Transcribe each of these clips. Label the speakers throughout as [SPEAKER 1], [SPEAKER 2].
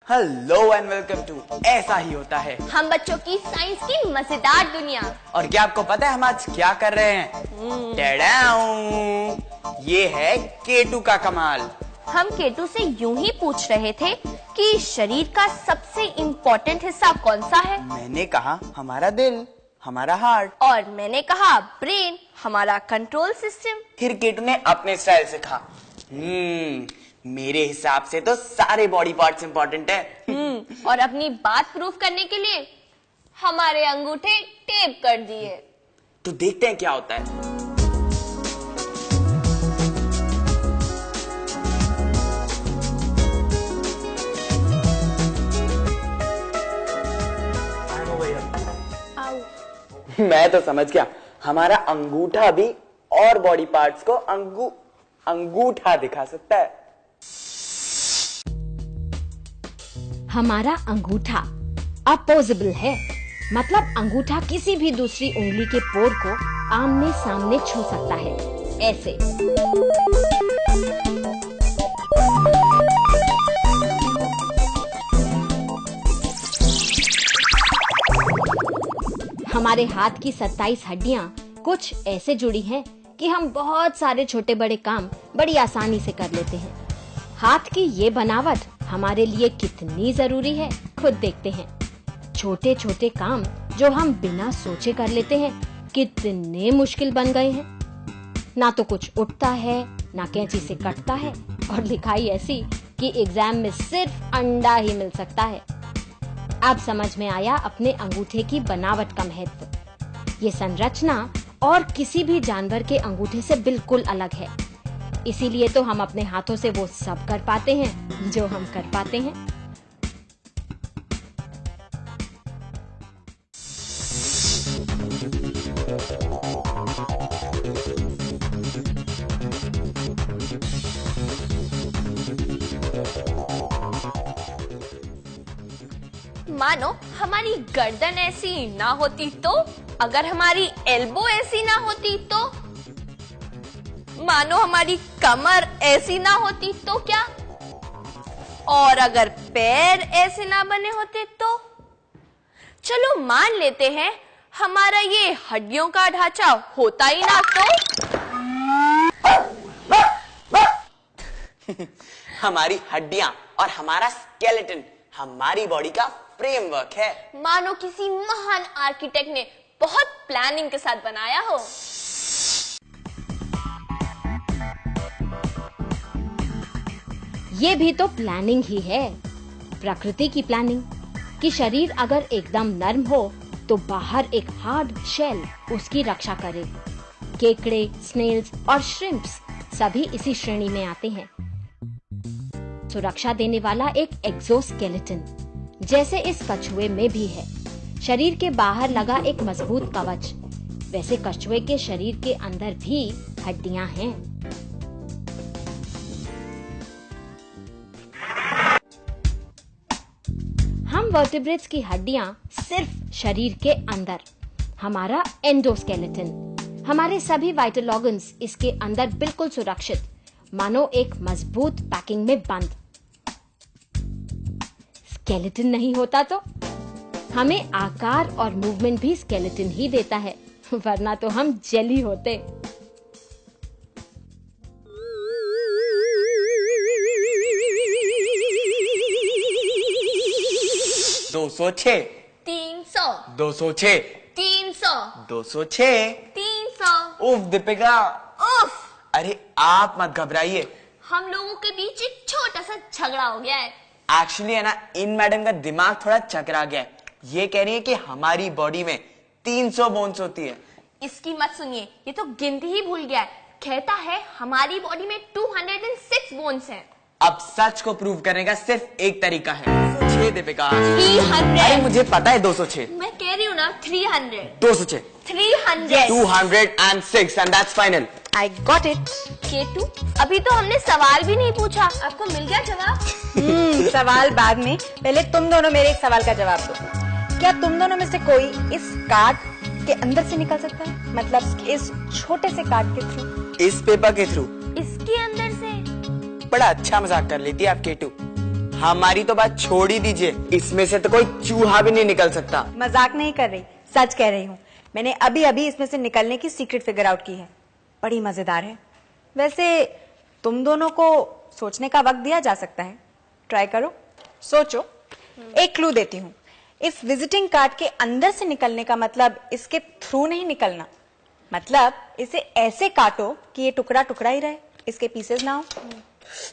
[SPEAKER 1] Hello and welcome to ऐसा ही होता है,
[SPEAKER 2] हम बच्चों की साइंस की मजेदार दुनिया।
[SPEAKER 1] और क्या आपको पता है हम आज क्या कर रहे हैं? टैडाऊ! ये है केटू का कमाल।
[SPEAKER 2] हम केटू से यूं ही पूछ रहे थे कि शरीर का सबसे इम्पोर्टेंट हिस्सा कौन सा है।
[SPEAKER 1] मैंने कहा हमारा दिल, हमारा हार्ट।
[SPEAKER 2] और मैंने कहा ब्रेन, हमारा कंट्रोल सिस्टम।
[SPEAKER 1] फिर केटू ने अपने स्टाइल से कहा मेरे हिसाब से तो सारे बॉडी पार्ट्स इंपॉर्टेंट है।
[SPEAKER 2] और अपनी बात प्रूफ करने के लिए हमारे अंगूठे टेप कर दिए।
[SPEAKER 1] तो देखते हैं क्या होता है। मैं तो समझ गया, हमारा अंगूठा भी और बॉडी पार्ट्स को अंगूठा दिखा सकता है।
[SPEAKER 3] हमारा अंगूठा अपोजिबल है, मतलब अंगूठा किसी भी दूसरी उंगली के पोर को आमने सामने छू सकता है, ऐसे। हमारे हाथ की 27 हड्डियां कुछ ऐसे जुड़ी हैं कि हम बहुत सारे छोटे बड़े काम बड़ी आसानी से कर लेते हैं। हाथ की ये बनावट हमारे लिए कितनी जरूरी है खुद देखते हैं। छोटे छोटे काम जो हम बिना सोचे कर लेते हैं कितने मुश्किल बन गए हैं। ना तो कुछ उठता है, ना कैंची से कटता है, और लिखाई ऐसी कि एग्जाम में सिर्फ अंडा ही मिल सकता है। अब समझ में आया अपने अंगूठे की बनावट का महत्व। ये संरचना और किसी भी जानवर के अंगूठे से बिल्कुल अलग है। इसीलिए तो हम अपने हाथों से वो सब कर पाते हैं जो हम कर पाते हैं।
[SPEAKER 2] मानो हमारी गर्दन ऐसी ना होती तो, अगर हमारी एल्बो ऐसी ना होती तो, मानो हमारी कमर ऐसी ना होती तो क्या, और अगर पैर ऐसे ना बने होते तो। चलो मान लेते हैं हमारा ये हड्डियों का ढांचा होता ही ना तो।
[SPEAKER 1] हमारी हड्डियां और हमारा स्केलेटन हमारी बॉडी का फ्रेमवर्क है।
[SPEAKER 2] मानो किसी महान आर्किटेक्ट ने बहुत प्लानिंग के साथ बनाया हो।
[SPEAKER 3] ये भी तो प्लानिंग ही है, प्रकृति की प्लानिंग, कि शरीर अगर एकदम नर्म हो तो बाहर एक हार्ड शेल उसकी रक्षा करे। केकड़े, स्नेल्स और श्रिम्प्स सभी इसी श्रेणी में आते हैं। सुरक्षा देने वाला एक एक्सोस्केलेटन जैसे इस कछुए में भी है। शरीर के बाहर लगा एक मजबूत कवच, वैसे कछुए के शरीर के अंदर भी हड्डियां हैं। हम वर्टिब्रेट्स की हड्डियां सिर्फ शरीर के अंदर, हमारा एंडोस्केलेटन, हमारे सभी वाइटल ऑर्गन्स इसके अंदर बिल्कुल सुरक्षित, मानो एक मजबूत पैकिंग में बंद। स्केलेटन नहीं होता तो हमें आकार और मूवमेंट भी स्केलेटन ही देता है, वरना तो हम जेली होते।
[SPEAKER 1] दो सौ
[SPEAKER 2] 300
[SPEAKER 1] 206
[SPEAKER 2] 300
[SPEAKER 1] 206
[SPEAKER 2] 300।
[SPEAKER 1] उफ दीपिका,
[SPEAKER 2] उफ!
[SPEAKER 1] अरे आप मत घबराइए,
[SPEAKER 2] हम लोगों के बीच एक छोटा सा झगड़ा हो गया है।
[SPEAKER 1] एक्चुअली है ना, इन मैडम का दिमाग थोड़ा चकरा गया है। ये कह रही है कि हमारी बॉडी में 300 बोन्स होती है।
[SPEAKER 2] इसकी मत सुनिए, ये तो गिनती ही भूल गया है। कहता है हमारी बॉडी में 206 बोन्स हैं।
[SPEAKER 1] अब सच को प्रूव करने का सिर्फ एक तरीका है। 6 दीपिका
[SPEAKER 2] 300।
[SPEAKER 1] अरे मुझे पता है 206।
[SPEAKER 2] मैं कह रही हूँ ना 300।
[SPEAKER 1] 206
[SPEAKER 2] 300
[SPEAKER 1] 206 and that's final.
[SPEAKER 2] I got it. केटू, अभी तो हमने सवाल भी नहीं पूछा, आपको मिल गया जवाब?
[SPEAKER 4] सवाल बाद में, पहले तुम दोनों मेरे एक सवाल का जवाब दो। क्या तुम दोनों में से कोई इस कार्ड के अंदर से निकल सकता है, मतलब इस छोटे से कार्ड के थ्रू?
[SPEAKER 1] इस पेपर के थ्रू?
[SPEAKER 2] इसके अंदर से?
[SPEAKER 1] बड़ा अच्छा मजाक कर लेती है आप केटू। हमारी तो बात छोड़ ही दीजिए, इसमें से तो कोई चूहा भी नहीं निकल सकता।
[SPEAKER 4] मजाक नहीं कर रही, सच कह रही हूँ। मैंने अभी अभी इसमें से निकलने की सीक्रेट फिगर आउट की है, बड़ी मजेदार है। वैसे तुम दोनों को सोचने का वक्त दिया जा सकता है, ट्राई करो, सोचो। एक क्लू देती हूँ, इस विजिटिंग कार्ड के अंदर से निकलने का मतलब इसके थ्रू नहीं निकलना, मतलब इसे ऐसे काटो कि ये टुकड़ा टुकड़ा ही रहे, इसके पीसेस ना हो।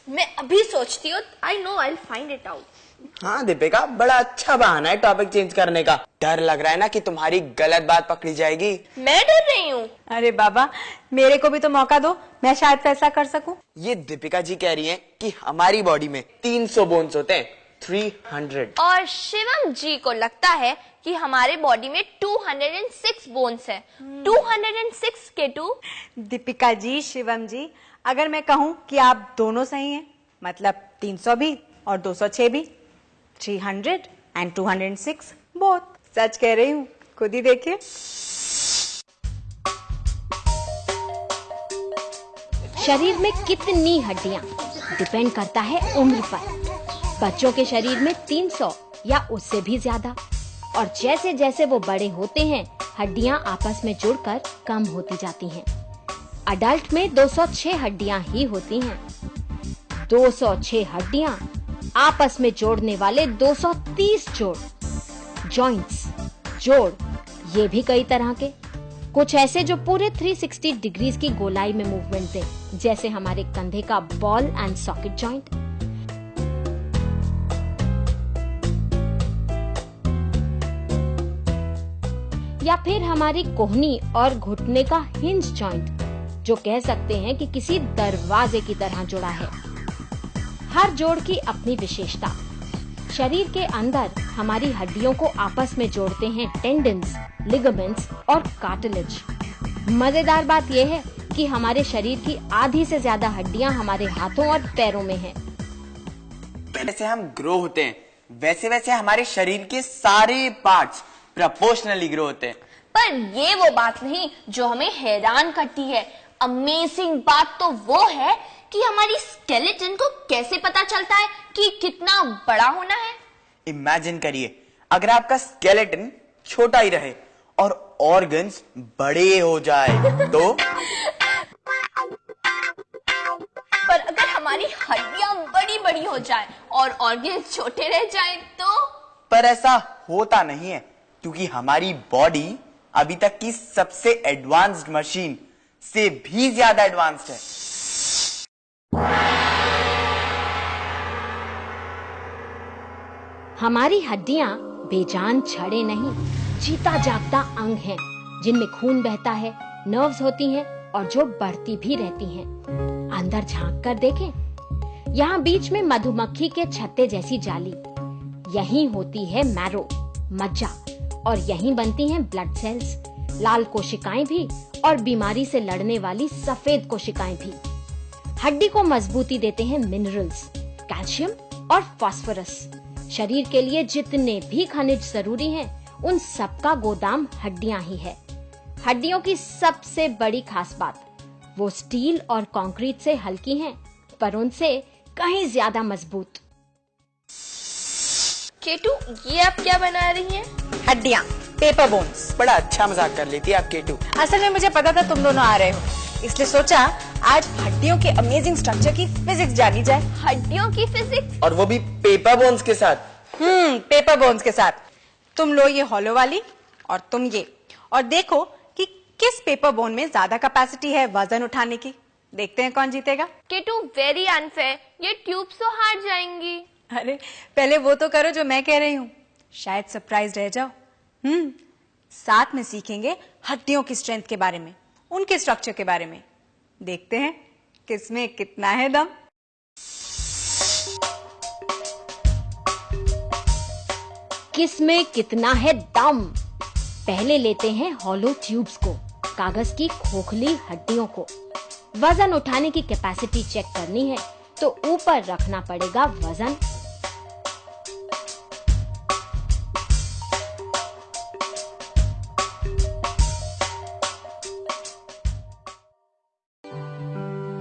[SPEAKER 2] मैं अभी सोचती हूँ, I know I will find it out.
[SPEAKER 1] हाँ दीपिका, बड़ा अच्छा बहाना है टॉपिक चेंज करने का। डर लग रहा है ना कि तुम्हारी गलत बात पकड़ी जाएगी।
[SPEAKER 2] मैं डर रही हूँ।
[SPEAKER 4] अरे बाबा, मेरे को भी तो मौका दो, मैं शायद फैसला कर सकूं।
[SPEAKER 1] ये दीपिका जी कह रही हैं कि हमारी बॉडी में 300 बोन्स होते हैं, 300।
[SPEAKER 2] और शिवम जी को लगता है कि हमारे बॉडी में 206 बोन्स है। 206 केटू।
[SPEAKER 4] दीपिका जी, शिवम जी, अगर मैं कहूं कि आप दोनों सही हैं, मतलब 300 भी और 206 भी, 300 and 206 बोथ। सच कह रही हूँ, खुद ही देखिए।
[SPEAKER 3] शरीर में कितनी हड्डियां डिपेंड करता है उम्र पर। बच्चों के शरीर में 300 या उससे भी ज्यादा, और जैसे जैसे वो बड़े होते हैं हड्डियां आपस में जुड़कर कम होती जाती हैं। अडल्ट में 206 हड्डियां ही होती हैं। 206 हड्डियां आपस में जोड़ने वाले 230 जोड़, जॉइंट्स, जोड़, ये भी कई तरह के। कुछ ऐसे जो पूरे 360 डिग्रीज की गोलाई में मूवमेंट दें, जैसे हमारे कंधे का बॉल एंड सॉकेट जॉइंट। या फिर हमारी कोहनी और घुटने का हिंज जॉइंट, जो कह सकते हैं कि किसी दरवाजे की तरह जुड़ा है। हर जोड़ की अपनी विशेषता। शरीर के अंदर हमारी हड्डियों को आपस में जोड़ते हैं टेंडन्स, लिगामेंट्स और कार्टिलेज। मजेदार बात यह है कि हमारे शरीर की आधी से ज्यादा हड्डियां हमारे हाथों और पैरों में हैं।
[SPEAKER 1] जैसे हम ग्रो होते हैं, वैसे वैसे हमारे शरीर के सारे पार्ट्स प्रोपोर्शनली ग्रो होते हैं।
[SPEAKER 2] पर ये वो बात नहीं जो हमें हैरान करती है। अमेजिंग बात तो वो है कि हमारी स्केलेटन को कैसे पता चलता है कि कितना बड़ा होना है।
[SPEAKER 1] इमेजिन करिए, अगर आपका स्केलेटन छोटा ही रहे और ऑर्गन्स बड़े हो जाए तो।
[SPEAKER 2] पर अगर हमारी हड्डियां बड़ी बड़ी हो जाए और ऑर्गन्स छोटे रह जाए तो।
[SPEAKER 1] पर ऐसा होता नहीं है, क्योंकि हमारी बॉडी अभी तक की सबसे एडवांस्ड मशीन से भी ज्यादा एडवांस्ड है।
[SPEAKER 3] हमारी हड्डियां बेजान छड़े नहीं, जीता जागता अंग हैं, जिनमें खून बहता है, नर्व्स होती हैं और जो बढ़ती भी रहती हैं। अंदर झांक कर देखें, यहाँ बीच में मधुमक्खी के छत्ते जैसी जाली, यहीं होती है मैरो, मज्जा, और यहीं बनती हैं ब्लड सेल्स, लाल कोशिकाएं भी और बीमारी से लड़ने वाली सफेद कोशिकाएं भी। हड्डी को मजबूती देते हैं मिनरल्स, कैल्शियम और फास्फोरस। शरीर के लिए जितने भी खनिज जरूरी हैं, उन सबका गोदाम हड्डियां ही है। हड्डियों की सबसे बड़ी खास बात, वो स्टील और कंक्रीट से हल्की हैं, पर उनसे कहीं ज्यादा मजबूत।
[SPEAKER 2] केटू, ये आप क्या बना रही हैं?
[SPEAKER 4] हड्डियां, पेपर बोन्स।
[SPEAKER 1] बड़ा अच्छा मजाक कर लेती है आप केटू।
[SPEAKER 4] असल में मुझे पता था तुम दोनों आ रहे हो, इसलिए सोचा आज हड्डियों के अमेजिंग स्ट्रक्चर की फिजिक्स जानी जाए।
[SPEAKER 2] हड्डियों की फिजिक्स?
[SPEAKER 1] और वो भी पेपर बोन्स के साथ।
[SPEAKER 4] पेपर बोन्स के साथ। तुम लो ये हॉलो वाली और तुम ये, और देखो कि किस पेपर बोन में ज्यादा कैपेसिटी है वजन उठाने की। देखते हैं कौन जीतेगा।
[SPEAKER 2] केटू, वेरी अनफेयर, ये ट्यूब्स तो हार जाएंगी।
[SPEAKER 4] अरे पहले वो तो करो जो मैं कह रही हूँ, शायद सरप्राइज रह जाओ। साथ में सीखेंगे हड्डियों की स्ट्रेंथ के बारे में, उनके स्ट्रक्चर के बारे में। देखते हैं किसमें कितना है दम।
[SPEAKER 3] किसमें कितना है दम। पहले लेते हैं हॉलो ट्यूब्स को, कागज की खोखली हड्डियों को। वजन उठाने की कैपेसिटी चेक करनी है तो ऊपर रखना पड़ेगा वजन।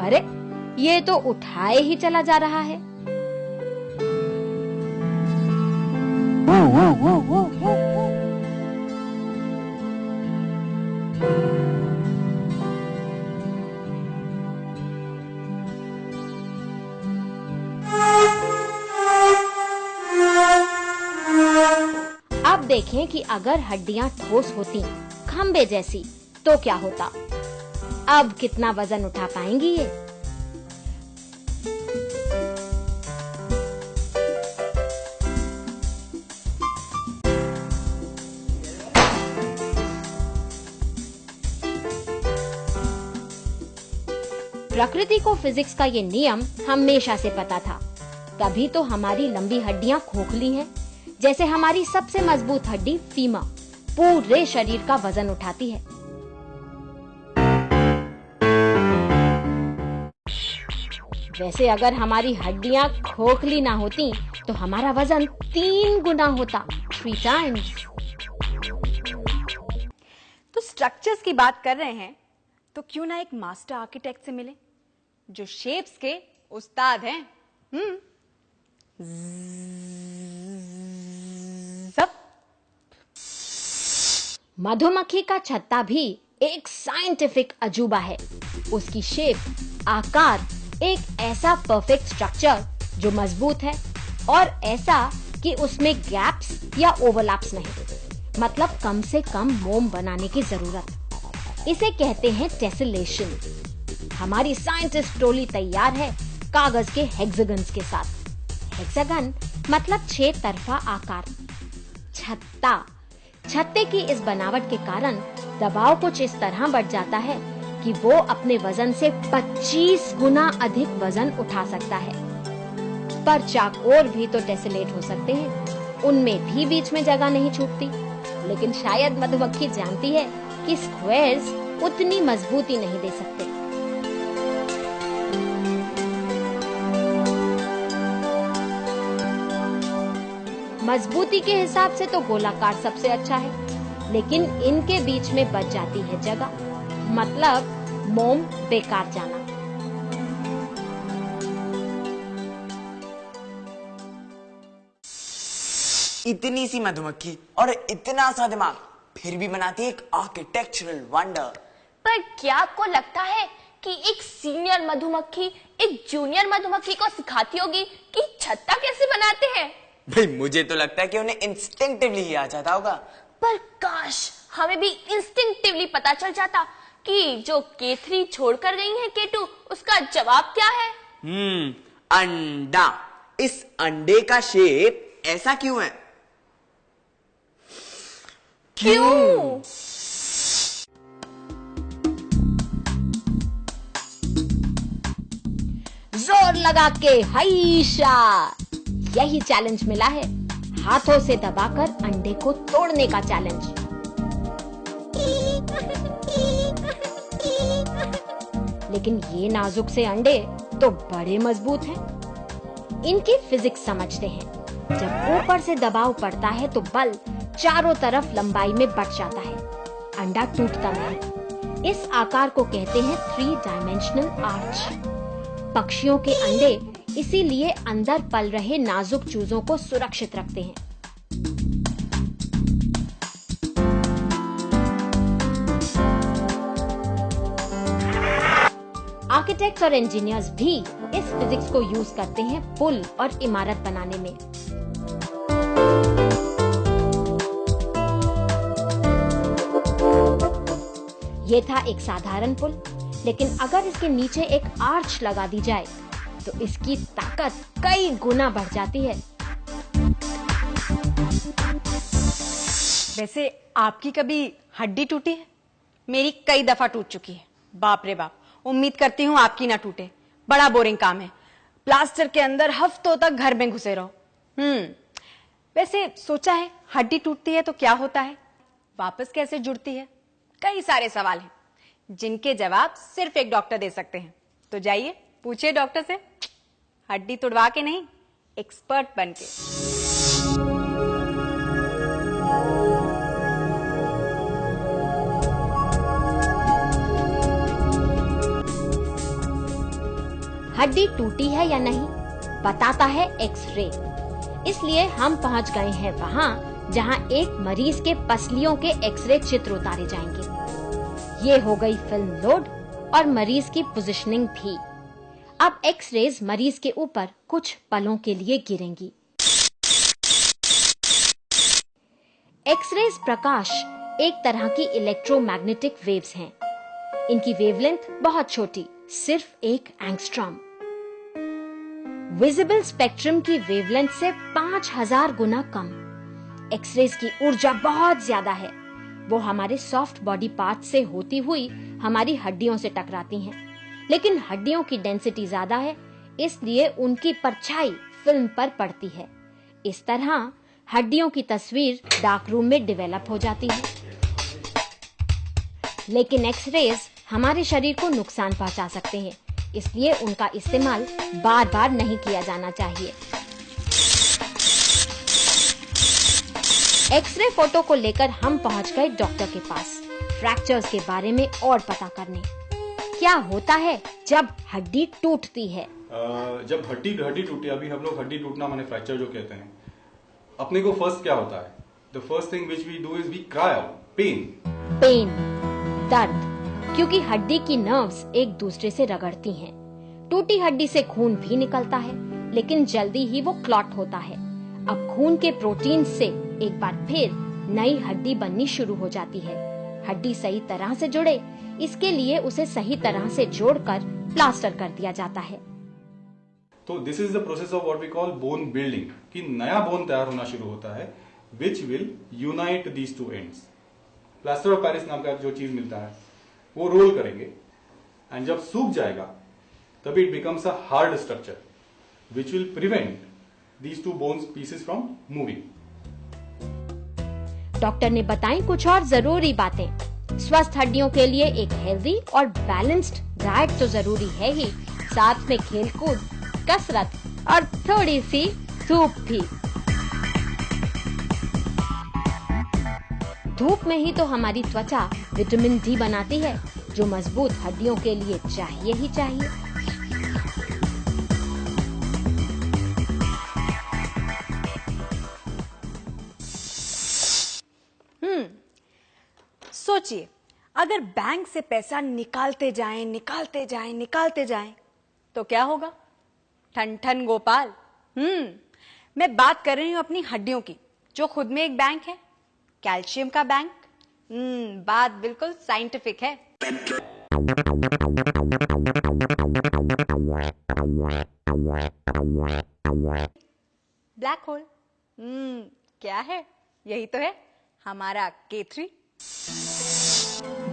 [SPEAKER 3] अरे ये तो उठाए ही चला जा रहा है। अब देखें कि अगर हड्डियां ठोस होती, खंबे जैसी, तो क्या होता। अब कितना वजन उठा पाएंगी ये? प्रकृति को फिजिक्स का ये नियम हमेशा से पता था, तभी तो हमारी लंबी हड्डियां खोखली हैं। जैसे हमारी सबसे मजबूत हड्डी फीमर पूरे शरीर का वजन उठाती है। वैसे अगर हमारी हड्डियां खोखली ना होती तो हमारा वजन 3 गुना होता, 3 टाइम्स।
[SPEAKER 4] तो स्ट्रक्चर्स की बात कर रहे हैं तो क्यों ना एक मास्टर आर्किटेक्ट से मिले जो शेप्स के उस्ताद हैं। सब
[SPEAKER 3] मधुमक्खी का छत्ता भी एक साइंटिफिक अजूबा है। उसकी शेप, आकार एक ऐसा परफेक्ट स्ट्रक्चर जो मजबूत है और ऐसा कि उसमें गैप्स या ओवरलैप्स नहीं, मतलब कम से कम मोम बनाने की जरूरत। इसे कहते हैं टेसेलेशन। हमारी साइंटिस्ट टोली तैयार है कागज के हेक्सागन्स के साथ। हेक्सागन मतलब 6 तरफा आकार। छत्ते की इस बनावट के कारण दबाव कुछ इस तरह बढ़ जाता है कि वो अपने वजन से 25 गुना अधिक वजन उठा सकता है। पर चाकोर भी तो टेसेलेट हो सकते हैं, उनमें भी बीच में जगह नहीं छूटती। लेकिन शायद मधुमक्खी जानती है कि स्क्वायर्स उतनी मजबूती नहीं दे सकते। मजबूती के हिसाब से तो गोलाकार सबसे अच्छा है, लेकिन इनके बीच में बच जाती है जगह, मतलब मोम बेकार जाना।
[SPEAKER 1] इतनी सी मधुमक्खी और इतना सा दिमाग, फिर भी बनाती है एक आर्किटेक्चरल वंडर।
[SPEAKER 2] पर क्या आपको लगता है कि एक सीनियर मधुमक्खी एक जूनियर मधुमक्खी को सिखाती होगी कि छत्ता कैसे बनाते हैं?
[SPEAKER 1] भाई मुझे तो लगता है कि उन्हें इंस्टिंक्टिवली ही आ जाता होगा।
[SPEAKER 2] पर काश हमें भी इंस्टिंक्टिवली पता चल जाता कि जो K3 छोड़कर गई है K2, उसका जवाब क्या है?
[SPEAKER 1] अंडा। इस अंडे का शेप ऐसा क्यों है?
[SPEAKER 2] क्यों?
[SPEAKER 3] जोर लगा के हैशा, यही चैलेंज मिला है। हाथों से दबाकर अंडे को तोड़ने का चैलेंज। लेकिन ये नाजुक से अंडे तो बड़े मजबूत हैं। इनकी फिजिक्स समझते हैं। जब ऊपर से दबाव पड़ता है तो बल चारों तरफ लंबाई में बढ़ जाता है, अंडा टूटता नहीं। इस आकार को कहते हैं 3 डायमेंशनल आर्च। पक्षियों के अंडे इसीलिए अंदर पल रहे नाजुक चूजों को सुरक्षित रखते हैं। आर्किटेक्ट्स और इंजीनियर्स भी इस फिजिक्स को यूज करते हैं पुल और इमारत बनाने में। ये था एक साधारण पुल, लेकिन अगर इसके नीचे एक आर्च लगा दी जाए तो इसकी ताकत कई गुना बढ़ जाती है।
[SPEAKER 4] वैसे आपकी कभी हड्डी टूटी है? मेरी कई दफा टूट चुकी है। बाप रे बाप, उम्मीद करती हूँ आपकी ना टूटे। बड़ा बोरिंग काम है, प्लास्टर के अंदर हफ्तों तक घर में घुसे रहो। वैसे सोचा है हड्डी टूटती है तो क्या होता है, वापस कैसे जुड़ती है? कई सारे सवाल हैं जिनके जवाब सिर्फ एक डॉक्टर दे सकते हैं। तो जाइए पूछिए डॉक्टर से, हड्डी तुड़वा के नहीं, एक्सपर्ट बनके।
[SPEAKER 3] हड्डी टूटी है या नहीं बताता है एक्सरे। इसलिए हम पहुंच गए हैं वहाँ जहाँ एक मरीज के पसलियों के एक्सरे चित्र उतारे जाएंगे। ये हो गई फिल्म लोड और मरीज की पोजीशनिंग भी। अब एक्सरेज मरीज के ऊपर कुछ पलों के लिए गिरेंगी। एक्सरेज प्रकाश एक तरह की इलेक्ट्रोमैग्नेटिक वेव्स हैं। इनकी वेवलेंथ बहुत छोटी, सिर्फ 1 एंगस्ट्रॉम। विजिबल स्पेक्ट्रम की वेवलेंथ से 5000 गुना कम। एक्सरेज की ऊर्जा बहुत ज्यादा है। वो हमारे सॉफ्ट बॉडी पार्ट से होती हुई हमारी हड्डियों से टकराती हैं। लेकिन हड्डियों की डेंसिटी ज्यादा है, इसलिए उनकी परछाई फिल्म पर पड़ती है। इस तरह हड्डियों की तस्वीर डार्क रूम में डेवलप हो जाती है। लेकिन एक्सरेज हमारे शरीर को नुकसान पहुंचा सकते हैं, इसलिए उनका इस्तेमाल बार बार नहीं किया जाना चाहिए। एक्सरे फोटो को लेकर हम पहुंच गए डॉक्टर के पास फ्रैक्चर्स के बारे में और पता करने। क्या होता है जब हड्डी टूटती है?
[SPEAKER 5] जब हड्डी टूटी, अभी हम लोग हड्डी टूटना माने फ्रैक्चर जो कहते हैं, अपने को फर्स्ट क्या होता है? The first thing which we do is we cry out pain,
[SPEAKER 3] दर्द, क्योंकि हड्डी की नर्व्स एक दूसरे से रगड़ती हैं। टूटी हड्डी से खून भी निकलता है, लेकिन जल्दी ही वो क्लॉट होता है। अब खून के प्रोटीन से एक बार फिर नई हड्डी बननी शुरू हो जाती है। हड्डी सही तरह से जुड़े, इसके लिए उसे सही तरह से जोड़कर प्लास्टर कर दिया जाता है।
[SPEAKER 5] तो this is the process of what we call bone building, कि नया बोन तैयार होना शुरू होता है, which will unite these two ends. Plaster of Paris नाम का जो चीज मिलता है वो रोल करेंगे, एंड जब सूख जाएगा तभी it becomes a hard structure which will prevent these two bones pieces from moving.
[SPEAKER 3] Doctor ने बताई कुछ और जरूरी बातें। स्वस्थ हड्डियों के लिए एक हेल्दी और बैलेंस्ड डाइट तो जरूरी है ही, साथ में खेलकूद, कसरत और थोड़ी सी धूप भी। धूप में ही तो हमारी त्वचा विटामिन डी बनाती है, जो मजबूत हड्डियों के लिए चाहिए ही चाहिए।
[SPEAKER 4] सोचिए, अगर बैंक से पैसा निकालते जाएं तो क्या होगा? ठन ठन गोपाल। मैं बात कर रही हूं अपनी हड्डियों की, जो खुद में एक बैंक है, कैल्शियम का बैंक। बात बिल्कुल साइंटिफिक है। ब्लैक होल क्या है? यही तो है हमारा K3।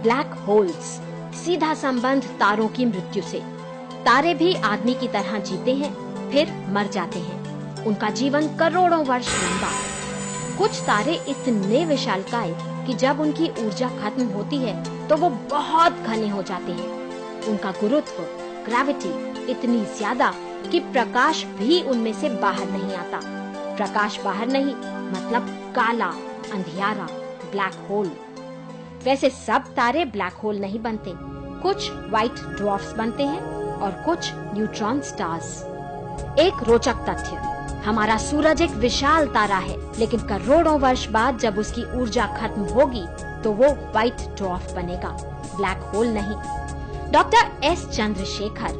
[SPEAKER 3] ब्लैक होल्स सीधा संबंध तारों की मृत्यु से। तारे भी आदमी की तरह जीते हैं, फिर मर जाते हैं। उनका जीवन करोड़ों वर्ष लंबा। कुछ तारे इतने विशालकाय कि जब उनकी ऊर्जा खत्म होती है तो वो बहुत घने हो जाते हैं। उनका गुरुत्व, ग्रेविटी इतनी ज्यादा कि प्रकाश भी उनमें से बाहर नहीं आता। प्रकाश बाहर नहीं मतलब काला अंधियारा, ब्लैक होल। वैसे सब तारे ब्लैक होल नहीं बनते। कुछ व्हाइट ड्वार्फ्स बनते हैं और कुछ न्यूट्रॉन स्टार्स। एक रोचक तथ्य, हमारा सूरज एक विशाल तारा है, लेकिन करोड़ों वर्ष बाद जब उसकी ऊर्जा खत्म होगी तो वो व्हाइट ड्वार्फ बनेगा, ब्लैक होल नहीं। डॉक्टर एस चंद्रशेखर,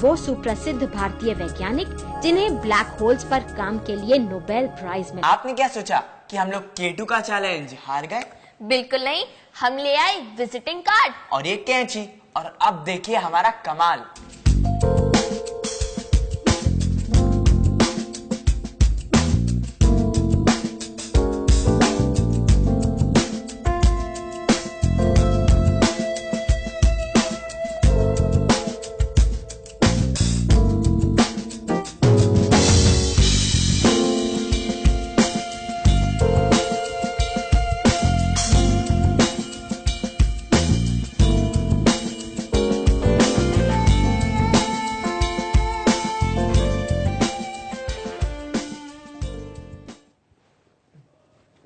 [SPEAKER 3] वो सुप्रसिद्ध भारतीय वैज्ञानिक जिन्हें ब्लैक होल्स पर काम के लिए नोबेल प्राइज मिला।
[SPEAKER 1] आपने क्या सोचा कि हम लोग K2 का चैलेंज हार गए?
[SPEAKER 2] बिल्कुल नहीं, हम ले आए विजिटिंग कार्ड
[SPEAKER 1] और एक कैंची, और अब देखिए हमारा कमाल।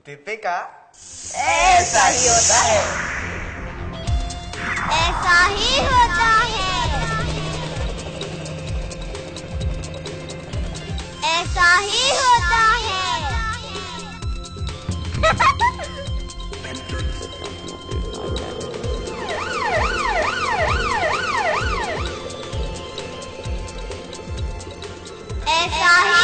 [SPEAKER 1] दीपिका, ऐसा ही होता है।
[SPEAKER 2] ऐसा ही होता है। ऐसा ही होता है। चाहे